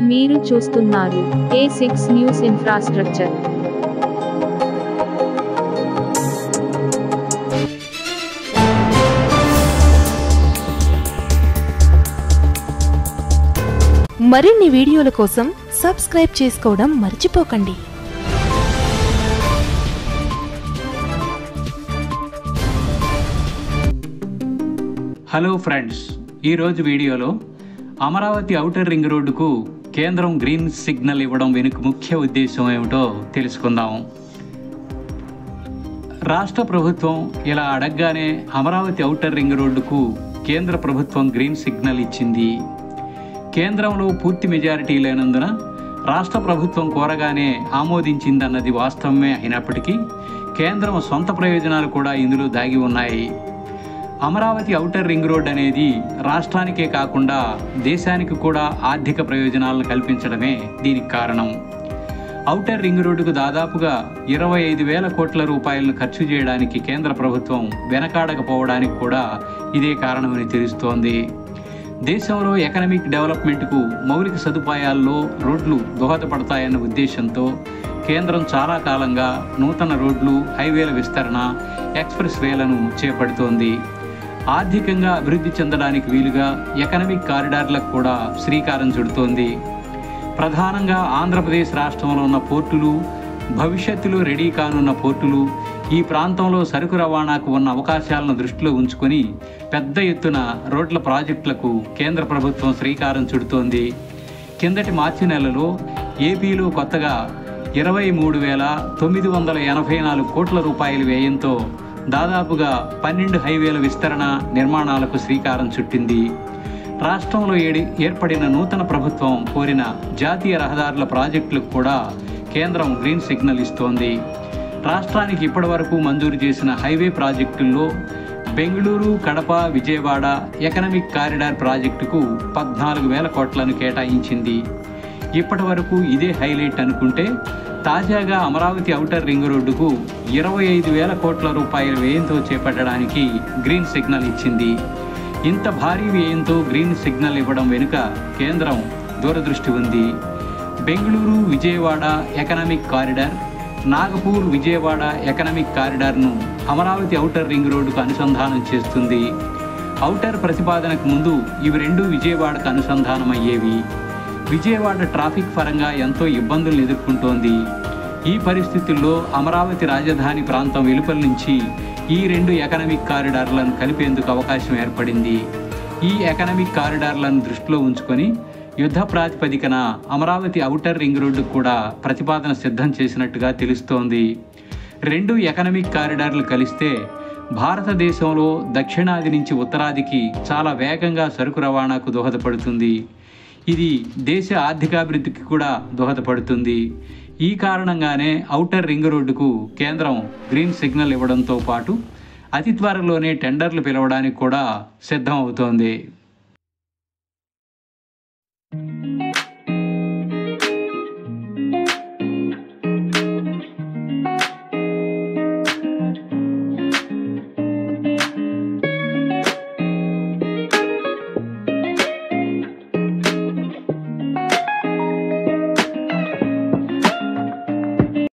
మీరు చూస్తున్నారు A6 news infrastructure. మరిన్ని వీడియోల కోసం సబ్స్క్రైబ్ చేసుకోవడం మర్చిపోకండి. హలో ఫ్రెండ్స్, ఈరోజు వీడియోలో అమరావతి ఔటర్ రింగ్ రోడ్డుకు కేంద్రం గ్రీన్ సిగ్నల్ ఇవ్వడం వెనుక ముఖ్య ఉద్దేశం ఏమిటో తెలుసుకుందాం. రాష్ట్ర ప్రభుత్వం ఇలా అడగగానే అమరావతి ఔటర్ రింగ్ రోడ్డుకు కేంద్ర ప్రభుత్వం గ్రీన్ సిగ్నల్ ఇచ్చింది. కేంద్రంలో పూర్తి మెజారిటీ లేనందున రాష్ట్ర ప్రభుత్వం కోరగానే ఆమోదించిందన్నది వాస్తవమే అయినప్పటికీ కేంద్రం సొంత ప్రయోజనాలు కూడా ఇందులో దాగి ఉన్నాయి. అమరావతి ఔటర్ రింగ్ రోడ్ అనేది రాష్ట్రానికే కాకుండా దేశానికి కూడా ఆర్థిక ప్రయోజనాలను కల్పించడమే దీనికి కారణం. ఔటర్ రింగ్ రోడ్డుకు దాదాపుగా 25,000 కోట్ల రూపాయలను ఖర్చు చేయడానికి కేంద్ర ప్రభుత్వం వెనకాడకపోవడానికి కూడా ఇదే కారణమని తెలుస్తోంది. దేశంలో ఎకనామిక్ డెవలప్మెంట్కు మౌలిక సదుపాయాల్లో రోడ్లు దోహదపడతాయన్న ఉద్దేశంతో కేంద్రం చాలా కాలంగా నూతన రోడ్లు, హైవేల విస్తరణ, ఎక్స్ప్రెస్ వేలను చేపడుతోంది. ఆర్థికంగా అభివృద్ధి చెందడానికి వీలుగా ఎకనామిక్ కారిడార్లకు కూడా శ్రీకారం చుడుతోంది. ప్రధానంగా ఆంధ్రప్రదేశ్ రాష్ట్రంలో ఉన్న పోర్టులు, భవిష్యత్తులో రెడీ కానున్న పోర్టులు, ఈ ప్రాంతంలో సరుకు రవాణాకు ఉన్న అవకాశాలను దృష్టిలో ఉంచుకొని పెద్ద ఎత్తున రోడ్ల ప్రాజెక్టులకు కేంద్ర ప్రభుత్వం శ్రీకారం చుడుతోంది. కిందటి మార్చి నెలలో ఏపీలో కొత్తగా 23,984 కోట్ల రూపాయల వ్యయంతో దాదాపుగా 12 హైవేల విస్తరణ, నిర్మాణాలకు శ్రీకారం చుట్టింది. రాష్ట్రంలో ఏర్పడిన నూతన ప్రభుత్వం కోరిన జాతీయ రహదారుల ప్రాజెక్టులకు కూడా కేంద్రం గ్రీన్ సిగ్నల్ ఇస్తోంది. రాష్ట్రానికి ఇప్పటివరకు మంజూరు చేసిన హైవే ప్రాజెక్టుల్లో బెంగళూరు, కడప, విజయవాడ ఎకనామిక్ కారిడార్ ప్రాజెక్టుకు 14,000 కోట్లను కేటాయించింది. ఇప్పటి వరకు ఇదే హైలైట్ అనుకుంటే తాజాగా అమరావతి ఔటర్ రింగ్ రోడ్డుకు 25,000 కోట్ల రూపాయల వ్యయంతో చేపట్టడానికి గ్రీన్ సిగ్నల్ ఇచ్చింది. ఇంత భారీ వ్యయంతో గ్రీన్ సిగ్నల్ ఇవ్వడం వెనుక కేంద్రం దూరదృష్టి ఉంది. Bengaluru, Vijayawada economic corridor, Nagpur, Vijayawada economic కారిడార్ను అమరావతి ఔటర్ రింగ్ రోడ్డుకు అనుసంధానం చేస్తుంది. ఔటర్ ప్రతిపాదనకు ముందు ఇవి రెండు విజయవాడకు అనుసంధానమయ్యేవి. విజయవాడ ట్రాఫిక్ పరంగా ఎంతో ఇబ్బందులను ఎదుర్కొంటోంది. ఈ పరిస్థితుల్లో అమరావతి రాజధాని ప్రాంతం వెలుపల నుంచి ఈ రెండు ఎకనామిక్ కారిడార్లను కలిపేందుకు అవకాశం ఏర్పడింది. ఈ ఎకనామిక్ కారిడార్లను దృష్టిలో ఉంచుకొని యుద్ధ ప్రాతిపదికన అమరావతి ఔటర్ రింగ్ రోడ్డుకు కూడా ప్రతిపాదన సిద్ధం చేసినట్టుగా తెలుస్తోంది. రెండు ఎకనామిక్ కారిడార్లు కలిస్తే భారతదేశంలో దక్షిణాది నుంచి ఉత్తరాదికి చాలా వేగంగా సరుకు రవాణాకు దోహదపడుతుంది. ఇది దేశ ఆర్థికాభివృద్ధికి కూడా దోహదపడుతుంది. ఈ కారణంగానే ఔటర్ రింగ్ రోడ్డుకు కేంద్రం గ్రీన్ సిగ్నల్ ఇవ్వడంతో పాటు అతి త్వరలోనే టెండర్లు పిలవడానికి కూడా సిద్ధం అవుతోంది.